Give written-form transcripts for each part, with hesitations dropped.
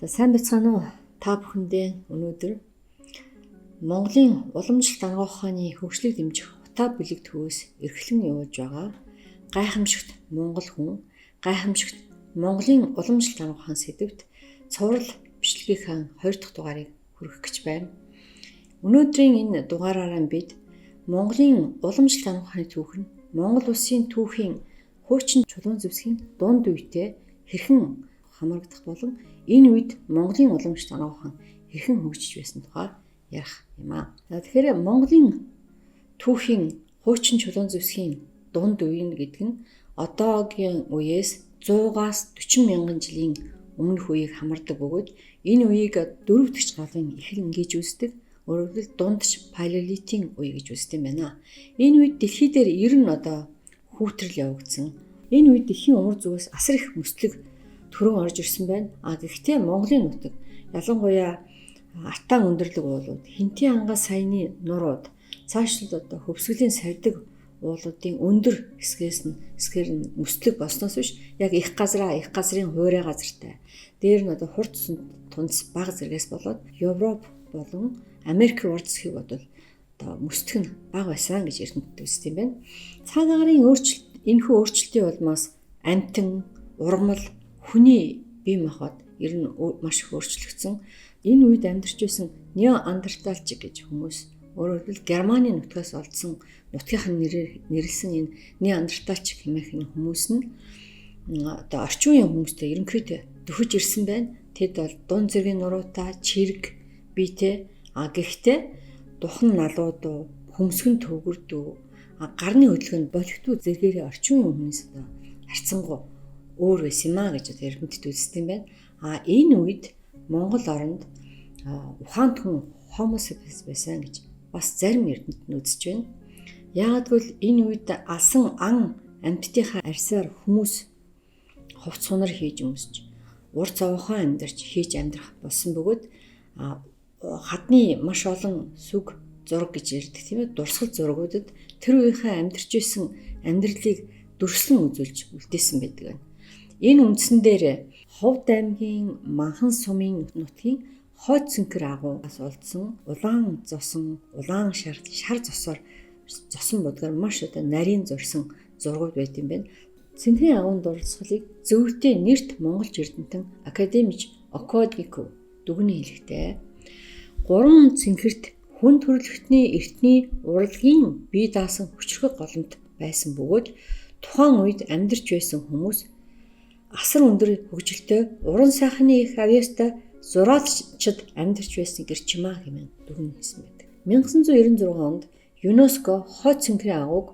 Сайн байцгаана уу? Та бүхэндээ өнөөдөр Монголын уламжлалт арга ухааны хөгжлийг дэмжих утаа бүлэг төвөөс эрхлэн явуулж байгаа гайхамшигт Монгол хүн, гайхамшигт Монголын уламжлалт арга ухаан сэдвт цуврал бичлэгийнхаа 2 дахь дугаарыг хүргэх гэж байна. Өнөөдрийн энэ дугаараараа бид Монголын уламжлалт арга ухааны түүх нь Монгол улсын түүхийн хуучин чулуун зэвсгийн дунд үетэй хэрхэн хамрагдах болон энэ үед Монголын уламжлалт арга ухаан хэрхэн хөгжиж байсан тухай ярих юм аа. Тэгэхээр Монголын түүхийн хуучин чулуун зэвсгийн дунд үе гэдэг нь одоогийн үеэс 100-аас 40 мянган жилийн өмнөх үеийг хамардаг бөгөөд энэ үеийг 4 дахь галын эхлэн гэж үздэг. Өөрөөр хэлбэл дундч палеолитийн үе гэж үздэг юм байна. Энэ үед дэлхий дээр ер нь хүүтрэл явагдсан. Энэ үед дэлхийн умар зүгээс асар их мөслөг төрөн орж ирсэн байна. Гэхдээ Монголын нутаг ялангуяа артаан өндөрлөг уулууд, хинтийн ангаас саяны нурууд, цаашлаад хөвсгөлийн сардаг уулуудын өндөр хэсгээр нь мөслөг болсноос биш яг их газрын хуурай газартай. Дээр нь хурц тунц баг зэрэгс болоод Европ болон Америк урд засгийг бодвол мөслөх нь баг байсан гэж эрдэмтэд үздэг юм байна. Цаг агаарын энэхүү өөрчлөлтийн улмаас амтан, ургамал, хүний бие махбод ер нь маш их өөрчлөгдсөн. Энэ үед амьдарч байсан неоандерталчик гэж хүмүүс, өөрөөр хэлбэл Германы нутгаас олдсон нутгийнхын нэрээр нэрлсэн энэ неоандерталчик хэмээх энэ хүмүүс нь орчин үеийн хүмүүстэй ерөнхийдөө дөхөж ирсэн байна. Тэд бол дунд зэргийн нуруутай, чирэг биетэй. Гэхдээ духан налууд, хөмсгөн төвгөрдөө, гарны хөдөлгөөнд болигдуу зэргээр орчин үеийн хүмүүс харьцангуй өөр байсан юм а гэж эрдэмтэд үздэг юм байна. Энэ үед Монгол оронд ухаанд хүн Homo sapiens байсан гэж бас зарим эрдэмтэд үзэж байна. Яагадгүй энэ үед алсан ан амьтдынхаа арьсаар хүмүүс хувц сунар хийж өмсөж, урт цавуухан амьдарч хийж амьдрах болсон бөгөөд хадны маш олон сүг зураг гэж ярьдаг тийм ээ, дурсгал зургуудад тэр үеийнхээ амьдарч исэн амьдралыг дүрслэн үзүүлж үлдээсэн байдаг байна. Энэ үндсэн дээр Ховд аймгийн Манхан сумын нутгийн хойд цэнхэр агуугаас олдсон улаан зосон, улаан шар зосоор зосон будгаар маш нарийн зурсан зургууд байт юм байна. Цэнхрийн агуун дурсгалыг зөвхөн нэрт монголч эрдэмтэн академич Окодгико дүгнэн хэлэхдээ 3 цэнхэрт хүн төрөлхтний эртний урлагийн бие даасан хүчрхэг голомт байсан бөгөөд тухайн үед амьдарч байсан хүмүүс асар өндөр хөгжилтэй уран сайхны их авьяастай зураалчид амьдарч байсан гэрчмаа хэмээн дүгнэн хэлсэн байдаг. 1996 онд ЮНЕСКО хойд цэнхрийн агууг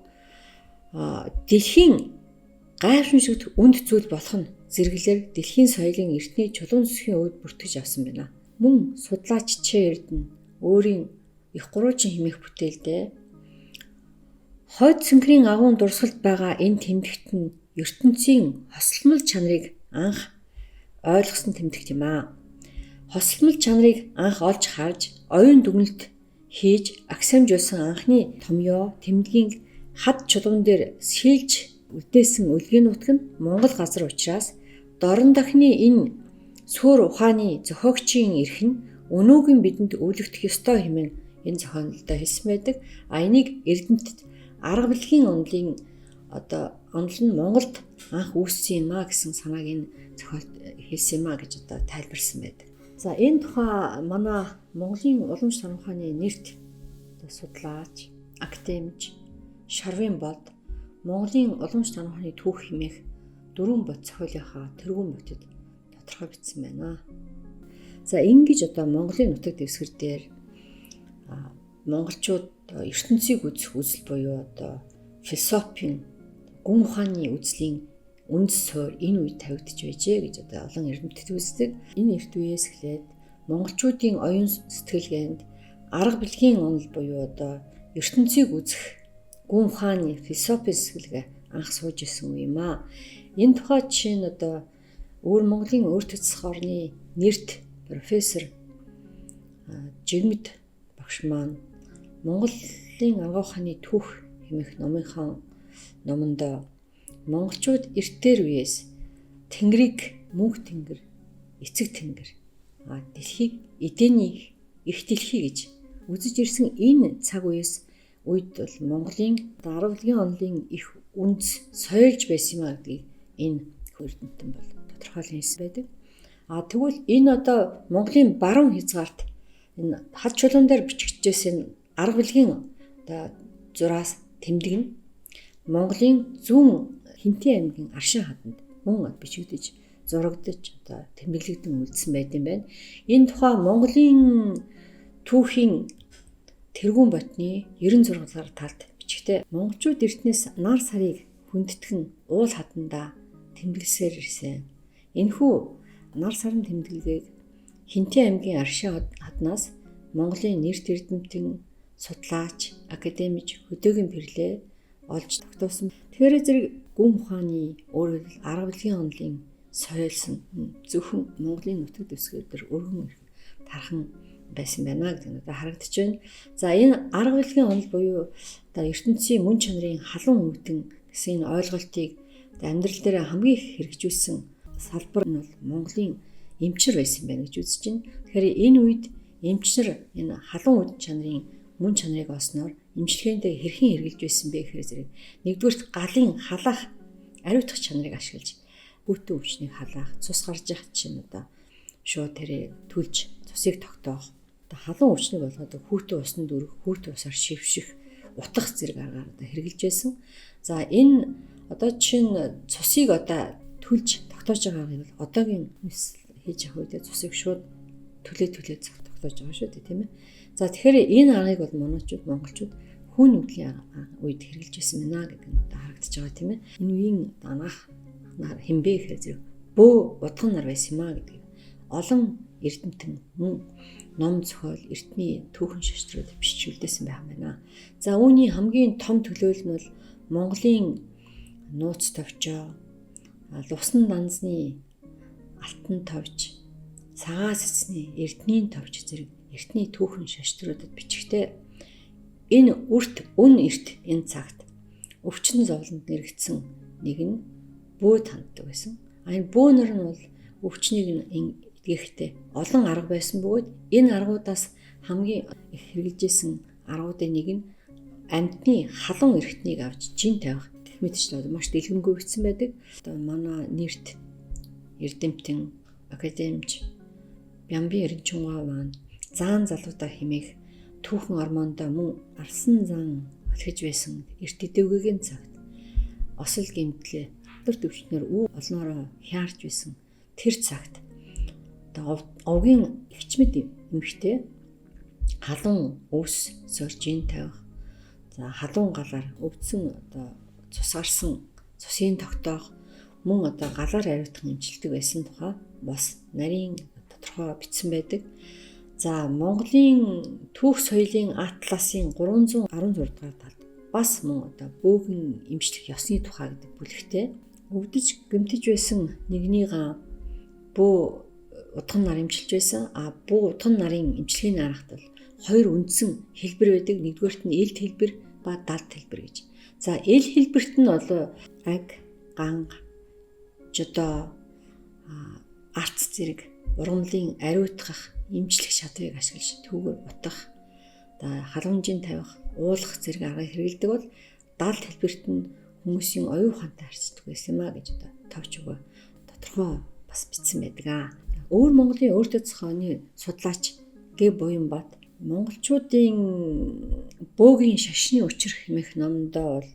дэлхийн гайхамшигт үнд зүйл болох нь зэрэглэр дэлхийн соёлын эртний чулуун зэвсгийн өвд бүртгэж авсан байна. Мөн судлаач Эрдэнэ өөрийн их гурван хэмээх бүтээлдээ хойд цэнхрийн агуун дурсгалд байгаа энэ тэмдэгт нь ертөнцийн хосолмол чанарыг анх ойлгосон тэмдэгт юм аа. Хосолмол чанарыг анх олж харж, оюун дүгнэлт хийж агсамжуулсан анхны томьёо тэмдгийн хад чулуун дээр сэлж үлдээсэн үлгийн нутаг нь Монгол газар учраас дорн дахны энэ суур ухааны зохиогчийн эрх нь өнөөгийн бидэнд өвлөгдөх ёстой хэмээн энэ зохиолдоо хэлсэн байдаг. Энийг эрдэмтэд арга билгийн онолын онол нь Монголд анх үүссэн юм а гэсэн санааг энэ зохиолд хэлсэн юм а гэж тайлбарсан байдаг. За энэ тухай манай Монголын уламжлалт арга ухааны нэрт судлаач, академич Шарвин Болд Монголын уламжлалт арга ухааны түүх хэмээх 4 бот зохиолынхаа тэргуун ботод тодорхой бичсэн байна. За ингэж Монголын нутаг дэвсгэр дээр монголчууд ертөнцийг үзэх үзэл буюу философийн гүн ухааны үзлийн үндэс суурь энэ үед тавигдж байжээ гэж олон эрдэмтэд үздэг. Энэ эрт үеэс эхлээд монголчуудын оюун сэтгэлгээнд арга билгийн онол буюу ертөнцийг үзэх гүн ухааны философийн сэтгэлгээ анх сууж исэн үе юм а. Энэ тухай жишээ нь өөр Монголын өөртөө засах орны нэрт профессор Жигмэд багш маань Монголын арга ухааны түүх хэмээх номонд монголчууд эртээр үеэс тэнгэрийг мөнх тэнгэр, эцэг тэнгэр дэлхийг эдэний их дэлхий гэж үзэж ирсэн энэ цаг үед бол Монголын 10-гийн онлын их үндэс соёлж байсан юм а гэдгийг энэ эрдэмтэн бол тодорхойлон хэлсэн байдаг. Тэгвэл энэ одоо Монголын баруун хязгаарт энэ хад чулуун дээр бичигдсэн арга билгийн одоо зураас тэмдэг нь Монголын зүүн Хинтээ аймгийн Аршин хаданд мөн бичигдэж зурагдаж одоо тэмдэглэгдэн үлдсэн байт юм байна. Энэ тухай Монголын түүхийн тэргүүн ботны 96 дугаар талд бичигтэй монголчууд эртнээс нар сарыг хүндэтгэн уул хадандаа тэмдэглэсээр ирсэн. Энэхүү нар сарын тэмдэглэгийг Хинтээ аймгийн Аршин хаднаас Монголын нэрт эрдэмтэн, судлаач, академич хөдөөгийн пэрлээ олж тогтоосон. Тэгэхээр зэрэг гүн ухааны өөрөөр арга билгийн онлын соёлсон зөвхөн Монголын нутаг дэвсгэр дээр өргөн тархан байсан байна гэдэг нь одоо харагдаж байна. За энэ арга билгийн онол буюу одоо ертөнцийн мөн чанарын халуун үүдэн гэсэн энэ ойлголтыг амьдрал дээр хамгийн их хэрэгжүүлсэн салбар нь бол Монголын эмчнэр байсан байна гэж үзэж байна. Тэгэхээр энэ үед эмчнэр энэ халуун үүдэн чанарын мөн чанарыг олсноор эмчилгээндээ хэрхэн хэрэгжилж байсан бэ гэхээр зэрэг нэгдүгürt галын халаах ариутгах чанарыг ашиглаж бүтэн өвчнийг халаах, цус гарч явах чинь одоо шууд тэрэ түлж цусыг тогтоох. Одоо халуун өвчнийг болгоод хүүтэн усанд өргөх, хүүтэн усаар шивших, утгах зэрэг аргаар одоо хэрэгжилж байсан. За энэ одоо чинь цусыг одоо түлж тогтоож байгаагийн бол одоогийн хийж явах үед цусыг шууд төлөө тогтоож байгаа шүү дээ, тийм ээ. За тэгэхээр энэ аргыг бол монголчууд хүн нүүдлийн үед хэрэгжилж байсан байна гэдэг нь одоо харагдаж байгаа тийм ээ. Энэ үеийн анх нар хинбэ гэхээр зэрэг бөө удган нар байсан юм а гэдэг. Олон эрдэмтэн мөн ном зохиол эртний түүхэн шаштрууд бичүүлдсэн байх юм байна. За үүний хамгийн том төлөөлөл нь бол Монголын нууц товчоо, лувсан данзны алтан товч, цагаан сэцний эрдэнийн товч зэрэг эртний түүхэн шаштруудад бичгтээ энэ үрт үн эрт энэ цагт өвчин зовлонд нэрэгдсэн нэг нь бөө танддаг байсан. Энэ бөө нар нь бол өвчнийг эдгэхдээ олон арга байсан бөгөөд энэ аргуудаас хамгийн их хэрэгжилжсэн аргуудын нэг нь амьтны халуун эрхтнийг авч жин тавих гэх мэт ч маш дэлгэнгүй бичсэн байдаг. Одоо манай нэрт эрдэмтэн, академич Бямбын Эренчунгай маань заан залуудаа хэмээх түүхэн ормондоо мөн арсан зан олхиж байсан эрт идэвгэгийн цагт осол гэмтлээ өдөр төвчнөр үү олноороо хяарч байсан тэр цагт одоо овгийн эгчмэд эмхтэй халуун өвс соржин тавих, за халуун галаар өвдсөн одоо цусгарсан цусыг тогтоох мөн одоо галаар ариутгах эмчилдэг байсан тухай бас нарийн тодорхой бичсэн байдаг. За Монголын түүх соёлын атласын 316 дугаар талд бас мөн одоо бөөгийн эмчлэх ёсны тухай гэдэг бүлэгтээ өвдөж гэмтэж байсан нэгний бөө удган нар эмчилж байсан. Бөө удган нарын эмчилгээний аргад бол хоёр үндсэн хэлбэр байдаг. Нэгдүгээрт нь элд хэлбэр ба далд хэлбэр гэж. За эл хэлбэрт нь бол аг, ганга, жодоо, арц зэрэг ургамлын ариутгах эмчлэх шатрыг ашиглаж түүгээр утгах, халамжийн тавих, уулгах зэрэг аргыг хэрэглэдэг бол далд хэлбэрт нь хүмүүсийн оюун ухаантай харьцдаг байсан юм а гэж одоо товч өгөө тодорхой бас бичсэн байдаг. Өөр Монголын өөртөө зохионы судлаач Г. Буянбат монголчуудын бөөгийн шашны учир хэмээх номдоо бол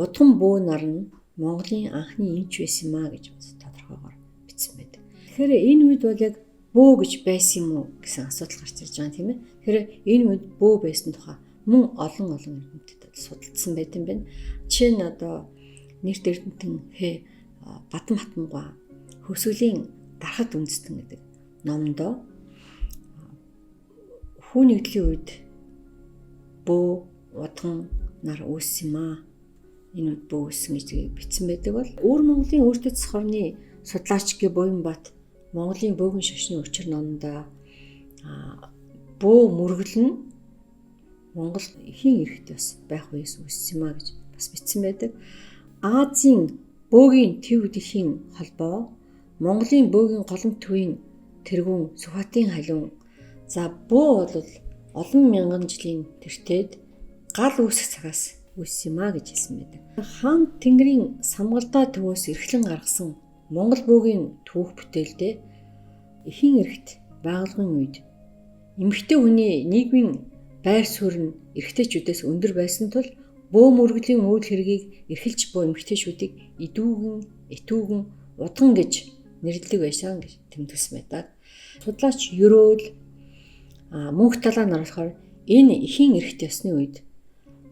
удган бөө нар нь Монголын анхны эмч байсан юм а гэж тодорхойгоор бичсэн байдаг. Тэгэхээр энэ үед бол яг бөө гэж байсан юм уу гэсэн асуудал гарч ирж байгаа тийм ээ. Тэгэхээр энэ үед бөө байсан тухай мөн олон эрдэмтэд судалсан байт юм байна. Жишээ нь одоо нэрт эрдэмтэн Х. Батматмга хөвсгөлийн дарахад үндэстэн гэдэг номдоо хүн нэгдлийн үед бөө удган нар үүссэн юм аа. Энэ үед бөө үүссэн гэж бичсэн байдаг бол өөр Монголын өөртөө зохиолны судлаач Г. Буянбат Монголын бөөгийн шашны учир номдоо бөө мөргөл нь Монгол эхийн эрэхт бас байх үеэс үүссэн юм а гэж бас бичсэн байдаг. Азийн бөөгийн төв дэлхийн холбоо Монголын бөөгийн голомт төвийн тэргүүн, Сүхбаатарын халиун. За бөө бол олон мянган жилийн тэртээд гал үүсэх цагаас үүссэн юм а гэж хэлсэн байдаг. Хаан Тэнгэрийн самгалдаа төвөөс эрхлэн гаргасан Монгол бөөгийн түүх бүтээлдээ эхийн эрхт байгуулгын үед эмэгтэй хүний нийгмийн байр суурь нь эрэгтэйчүүдээс өндөр байсан тул бөө мөргөлийн үйл хэргийг эрхэлж буй эмэгтэйчүүдийг этүүгэн, удган гэж нэрлэдэг байсан гэж тэмдэглэсэн байдаг. Судлаач Ерөөл мөнх талаар нь болохоор энэ эхийн эрхт ёсны үед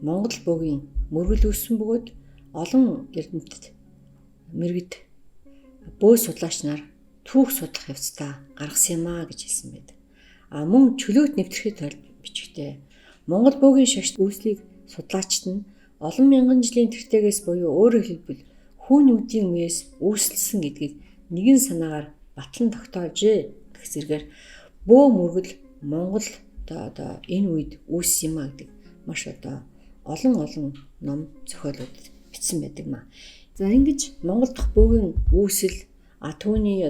Монгол бөөгийн мөргөл үүссэн бөгөөд олон эрдэмтэд мэрэгд бөө судлаач нар түүх судлах явцдаа гаргасан юм а гэж хэлсэн байдаг. Мөн чөлөөт нэвтрэхэд тулд бичгтээ Монгол бөөгийн шашны үүслийг судлаачид нь олон мянган жилийн тэртегээс буюу өөрөөр хэлбэл хүүн үдийн үеэс үүсэлсэн гэдгийг нэгэн санаагаар батлан тогтоожээ гэх зэргээр бөө мөргөл Монгол одоо энэ үед үүссэн юм а гэдэг маш олон ном зохиолууд бичсэн байдаг маа. За ингэж Монгол дахь бөөгийн үүсэл түүний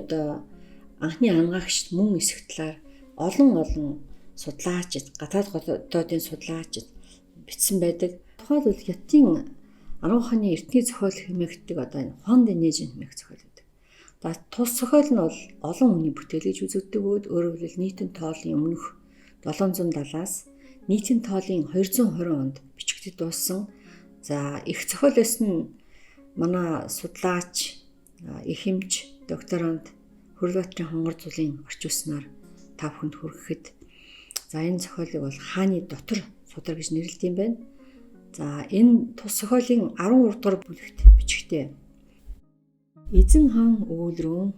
анхны хангаагчд мөн эсэх талаар олон судлаачид, гадаад хотуудын судлаачид бичсэн байдаг. Тухайлбал Хятадын 10 хааны эртний зохиол хэмээгддэг энэ Хуан Дэнежин хэмээх зохиол байдаг. Тус зохиол нь бол олон хүний бүтээл гэж үзэгддэг бөгөөд өөрөөр хэлбэл нийтийн тоолын өмнөх 770-аас нийтийн тоолын 220 онд бичигдэж дууссан. За их зохиолоос нь манай судлаач, эхэмж, докторант Хүрэлбаатарын хонгор зулын орчуулснаар та бүхэнд хүрэхэд энэ зохиолыг бол хааны дотор судар гэж нэрлэдэг юм байна. За энэ тус зохиолын 13 дугаар бүлэгт бичгтээ Эзэн хаан өгүүлрүүн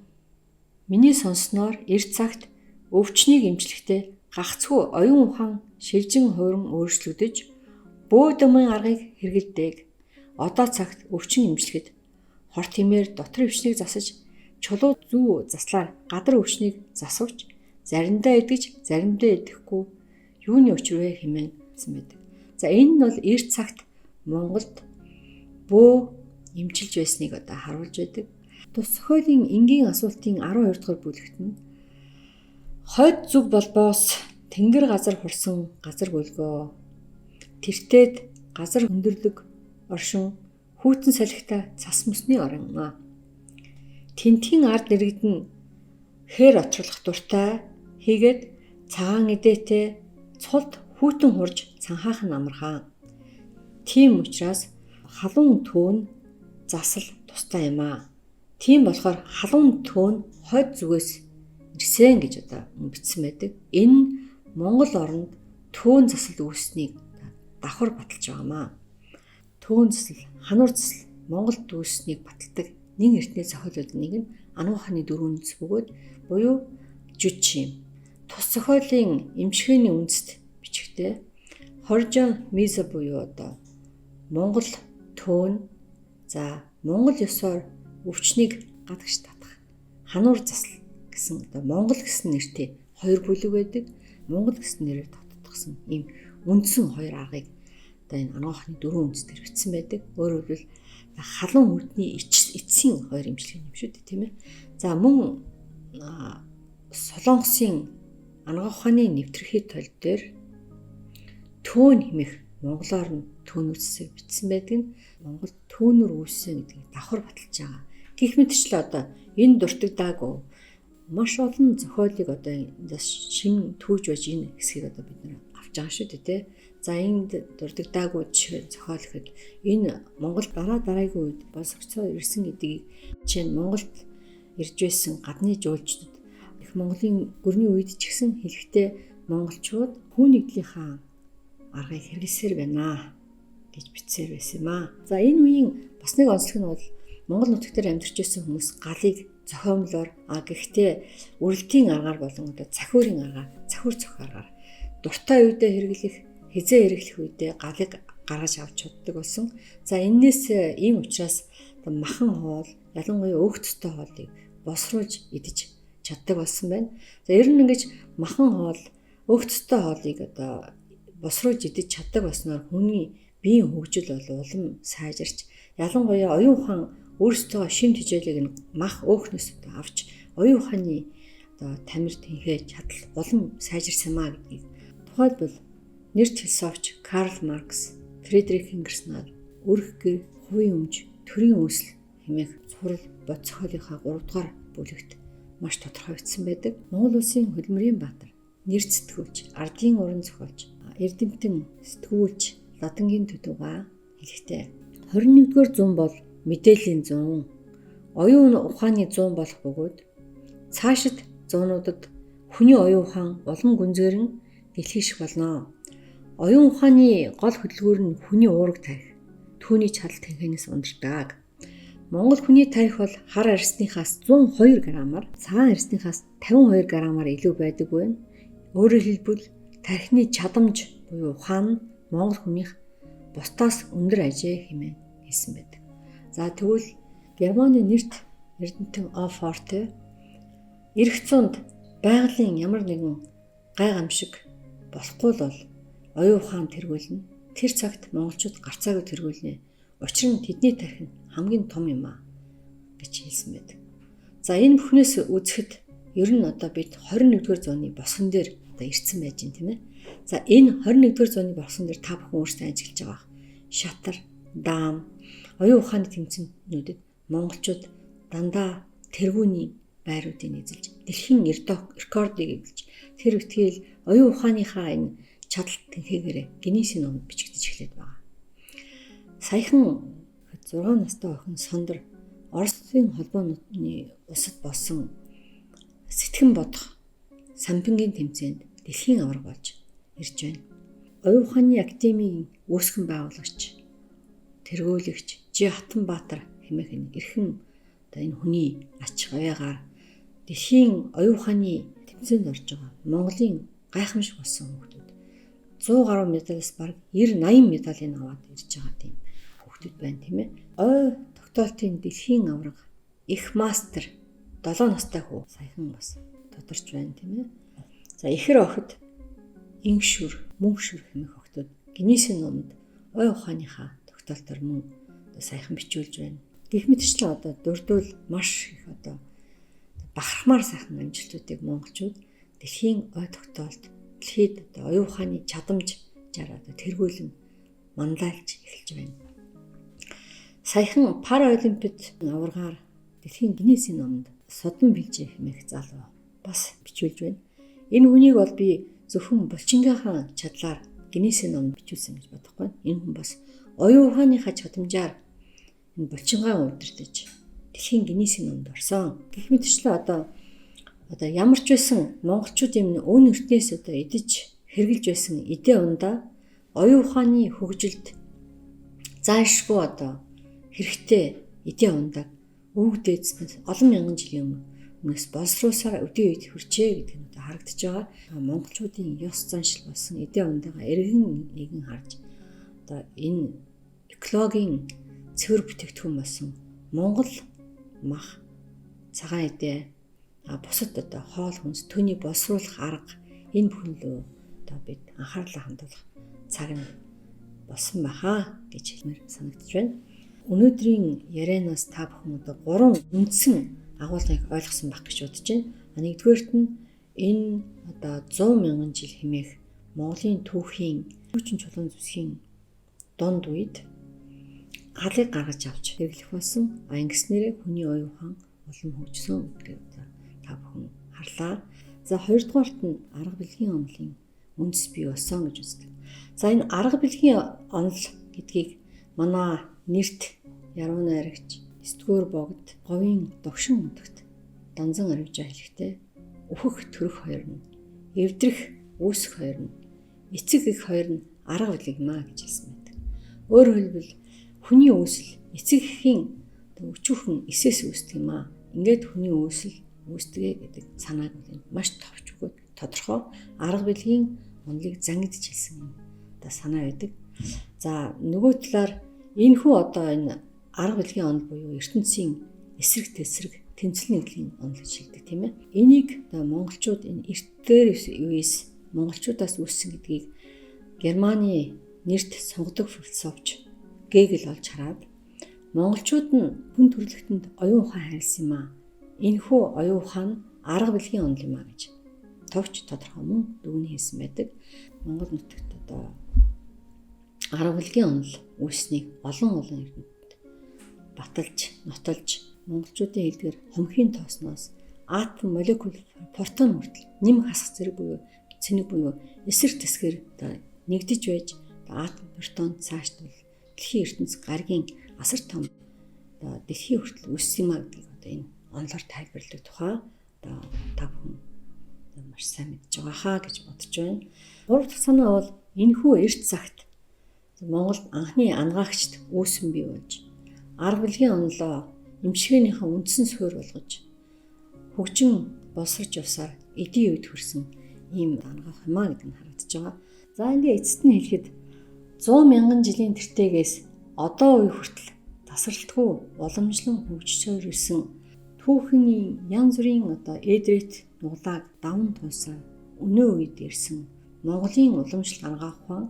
миний сонсноор эрт цагт өвчнийг эмчлэхдээ гагцхүү оюун ухаан шилжин хуурин өөрчлөгдөж бөө дэмэн аргыг хэрэгэлдэг. Одоо цагт өвчин эмчлэхэд хор тимээр дотор өвчнийг засаж чулуу зүү заслаар гадар өвчнийг засвч заримдаа идэж заримдаа идэхгүй юуны учир вэ хэмээн хэлсэн байдаг. За энэ нь бол эрт цагт Монголд бөө эмчилж байсныг харуулж байдаг. Тус зохиолын энгийн асуултын 12 дугаар бүлэгт нь хойд зүг болбоос тэнгэр газар хурсан газар гөлгөө тэртээд газар өндөрлөг оршин хүүтэн салхита цас мөсний орон тентхийн ард нэрэгдэн хээр отролох дуртай хийгээд цагаан эдээтэй цулд хүүтэн хурж цанхаахан амархан. Тийм учраас халуун төөн засал тустай юм а. Тийм болохоор халуун төөн хойд зүгээс ирсэн гэж бичсэн байдаг. Энэ Монгол оронд төөн засал үүсснийг давхар баталж байгаамаа. Төөн засал, хануур засал Монголд үүсснийг баталдаг нэг эртний зохиолууд нэг нь Ануу хааны дөрвөн үндэс бөгөөд буюу Жүчим. Тус зохиолын эмчгээний үндэст бичгтээ Хоржон Миза буюу Монгол төөн, за Монгол ёсоор өвчнийг гадагш татах хануур засал гэсэн Монгол гэсэн нэртэй хоёр бүлэг байдаг. Монгол гэсэн нэрээр татагдсан ийм үндсэн хоёр аргыг энэ Ануу хааны дөрвөн үндэс дээр бичсэн байдаг. Өөрөөр хэлбэл халуун үдний эцсийн хоёр эмчилгээ юм шүү дээ, тийм ээ. За мөн Солонгосын Ангаа ухааны нэвтрэх тол дээр төөн хэмэх монголоор нь төөнөөсөө бичсэн байдаг нь Монгол төөнөр үүссэн гэдгийг давхар баталж байгаа. Гэх мэтчлээ энэ дуртагдаагүй маш олон зохиолыг шин түүж байж энэ хэсгийг бид нэр авч байгаа шүү дээ, тийм. За энд дурдагдаагүй зохиол гэхэд энэ Монгол дараагийн үед босгоцоо ирсэн гэдгийг чинь Монголд ирж байсан гадны жуулчдад их Монголын гүрний үед ч гэсэн хэлэхдээ монголчууд хүүнийдлийнхаа аргыг хэрэглэсээр байна гэж бичсээр байсан юм аа. За энэ үеийн бас нэг онцлог нь бол Монгол нутаг дээр амьдарч байсан хүмүүс галыг зохиомлоор гэхдээ үрэлтийн аргаар болон цахиурын аргаар, цахиур цох аргаар дуртай үедээ хэрэглэх, хизээ хэрэглэх үедээ галыг гаргаж авч чаддаг болсон. За энэс ийм учраас махан хоол, ялангуяа өөхтөстэй хоолыг босруулж идэж чаддаг болсон байна. За ер нь ингэж махан хоол, өөхтөстэй хоолыг босруулж идэж чаддаг болсноор хүний биеийн хөгжил бол улам сайжирч, ялангуяа оюун ухаан өөрсдөө шимт хичээлийг мах өөхнөөс авч оюун ухааны одоо тамир тэнхээ чадал улам сайжирсан маа гэдгийг. Тухайлбал нэр философч Карл Маркс, Фридрих Энгельс нар өрх гэр, хувийн өмч, төрийн үүсэл хэмээх сурал бод зохиолынхаа 3 дугаар бүлэгт маш тодорхойлогдсон байдаг. Монгол улсын хөдөлмөрийн баатар, нэр зэтгүүлч, ардын уран зохиолч, эрдэмтэн, сэтгүүлч Лодонгийн Төдөвга хэлэхдээ 21-р зуун бол мэдээллийн зуун, оюун ухааны зуун болох бөгөөд цаашид зуунуудад хүний оюун ухаан улам гүнзгэрэн дэлхийших болно. Оюун ухааны гол хөдөлгүүр нь хүний уураг тарих, түүний чадал тэнхэнээс ундардаг. Монгол хүний тарих бол хар арьсныхаас 102 граммаар, цагаан арьсныхаас 52 граммаар илүү байдаг байна. Өөрөөр хэлбэл тархины чадамж буюу ухаан нь монгол хүнийх бусдаас өндөр ажээ хэмээн хэлсэн байдаг. За тэгвэл Германы нэрт эрдэмтэн Форте эх зуунд байгалийн ямар нэгэн гайхамшиг болохгүй бол оюун ухаан тэргүүлнэ. Тэр цагт монголчууд гарцаагүй тэргүүлнэ. Учир нь тэдний тарих нь хамгийн том юм а гэж хэлсэн байдаг. За энэ бүхнээс үзэхэд ер нь одоо бид 21-р зууны босгон дээр одоо ирсэн байж юм тийм ээ. За энэ 21-р зууны босгон дээр та бүхэн өөрсдөө ажиллаж байгаа. Шатар, даам, оюун ухааны тэмцээнүүдэд монголчууд дандаа тэргүүний байруудыг эзэлж, дэлхийн рекордыг эзэлж, тэр үтгэл оюун ухааныхаа энэ чадал тэнхээгээр Гиннесийн номонд бичигдэж эхлэв байгаа. Саяхан 6 настай охин Сондөр Оросын холбооны улсад болсон сэтгэн бодох самбингийн тэмцээнд дэлхийн аварга болж ирж байна. Оюун ухааны академийн үүсгэн байгуулагч, тэргүүлэгч Жи Хатанбаатар хэмээх энэ эрхэм одоо энэ хүний ач гавьяагаар дэлхийн оюун ухааны тэмцээнд орж байгаа Монголын гайхамшиг болсон хүүхдүүд 100 гаруй медалиас бараг 90-80 медалийн аваад ирж байгаа тийм хүүхдүүд байна тийм ээ. Ой тогтоолтын дэлхийн аварга их мастер 7 настай хүү саяхан бас тодорч байна тийм ээ. За ихэр охид ингшүр, мөнхшүр хэмээх охтууд Гиннесийн номонд ой ухааныхаа тогтоолтоор мөн саяхан бичүүлж байна. Гэх мэтчлэн одоо дурдвал маш их одоо бахархмаар сайхан амжилтуудыг монголчууд дэлхийн ой тогтоолт, дэлхийд одоо оюун ухааны чадамжаар одоо тэргүүлэн манлайлж эхэлж байна. Саяхан Параолимпиад аваргаар дэлхийн Гиннесийн номонд Содон Билжи хэмээх залуу бас бичүүлж байна. Энэ хүнийг бол би зөвхөн булчингийнхаа чадлаар Гиннесийн номонд бичүүлсэн гэж бодохгүй. Энэ хүн бас оюун ухааныхаа чадамжаар энэ булчингаа удирдах дэлхийн Гиннесийн номонд орсон. Гэх мэтчлэн одоо ямар ч байсан монголчууд юм өн ертөнөөс одоо идэж хэрглэж байсан эдээ ундаа оюун ухааны хөгжилд заашгүй одоо хэрэгтэй эдээ ундаг өвгдөөдснээс олон мянган жилийн өмнөөс боловсруулсаар өдөө үед хүрчээ гэдэг нь одоо харагдаж байгаа. Монголчуудын ёс заншил болсон эдээ ундаага эргэн нэгэн харж одоо энэ экологийн цэвэр бүтээгдэхүүн болсон Монгол мах, цагаан эдээ, бусад одоо хоол хүнс, түүний боловсруулах арга энэ бүхэн лөө одоо бид анхаарлаа хандуулах цаг нь болсон байхаа гэж хэлмээр санагдаж байна. Өнөөдрийн ярианаас та бүхэн одоо 3 үндсэн агуулгыг ойлгосон байх гэж бодож байна. Нэгдүгээрт нь энэ одоо 100 мянган жил хэмээх Монголын түүхийн хүчин чулуун зүсгийн дунд үед галыг гаргаж авч хэвлэх болсон. Ингэснээрээ хүний оюун ухаан улам хөгжсөн гэдгийг та бүхэн харлаа. За хоёрдугаарт нь арга билгийн онолын үндэс бий болсон гэж үздэг. За энэ арга билгийн онол гэдгийг манай нэрт яруу найрагч, сэтгүүр богд, говийн догшин өндөгт данзан аривжаа хэлэхдээ өөхөх төрөх хоёр нь, эвдрэх үүсэх хоёр нь, эцэг их хоёр нь арга билгмаа гэж хэлсэн байдаг. Өөрөөр хэлбэл хүний үүсэл эцэг эхийн өчүүхэн эсээс үүсдэг юм аа. Ингээд хүний үүсэл үүсдэгэ гэдэг санааг маш товч өгөөд тодорхой арга билгийн онолыг зангидж хэлсэн одоо санаа байдаг. За нөгөө талаар энэ хүү одоо энэ арга билгийн онол буюу ертөнцийн эсрэг тесрэг тэмцэл нэгдлийн онол гэж хэлдэг тийм ээ. Энийг одоо монголчууд энэ эрт дээр үеэс монголчуудаас үүссэн гэдгийг Германы нэрт сонгодог философч Гегель олж хараад монголчууд нь хүн төрөлхтөнд оюун ухаан хайрлсан юм аа. Энэхүү оюун ухаан нь арга билгийн онол юм а гэж товч тодорхой мөн дүгнэн хэлсэн байдаг. Монгол нутагт одоо арга билгийн онол үүснийг олон эрдэмтэд баталж, нотолж монголчуудын хэлдгээр хумхийн тоосноос атом молекул протон хүртэл нэм хасах зэрэг буюу цэник буюу эсрэг тэсгэр одоо нэгдэж байж атом протон цаашдвал дэлхийн ертөнц гаргийн асар том одоо дэлхийн хүртэл үүссэн юм а гэдгийг одоо энэ онолоор тайлбарладаг тухай одоо та бүхэн маш сайн мэдж байгаа хаа гэж бодож байна. Гурав дахь санаа бол энэхүү эрт цагт Монголд анхны ангаагчд үүсэн бий болж арга билгийн онолоо эмчгээнийхээ үндсэн суурь болгож хөгжин боловсрч явсаар эдийн үед хүрсэн ийм ангаах юм а гэдэг нь харагдаж байгаа. За ингээ эцэст нь хэлэхэд 100 мянган жилийн тэртегээс одоо үе хүртэл тасралтгүй уламжлан хөгжиж ирсэн түүхний янз бүрийн одоо эдрет нуглааг даван туулсан өнөө үед ирсэн Монголын уламжлалт ангаах ухаан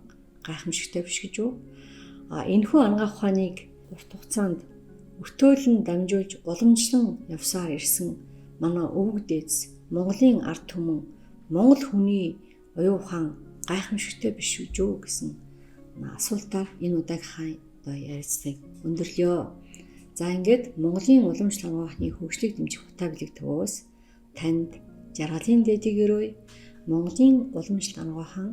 гайхамшигтай биш гэж үү? Энэхүү ангаах ухааныг урт хугацаанд өртөөлн дамжуулж уламжлан явсаар ирсэн манай өвөг дээдс Монголын ард түмэн Монгол хүний оюун ухаан гайхамшигтай биш үү гэсэн асуултаар энэ удаагийнхаа одоо ярилцлагыг өндөрлөё. За ингээд Монголын уламжлалт ангаахны хөгжлийг дэмжих утаа билэг төвөөс танд жаргалын дэдийг өрөөе. Монголын уламжлалт ангаахын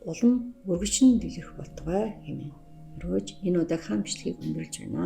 улам өргөжин дэлгэх болтугай хэмээн өрөөж энэ удаагийнхаа бичлэгийг өндөрлж байна.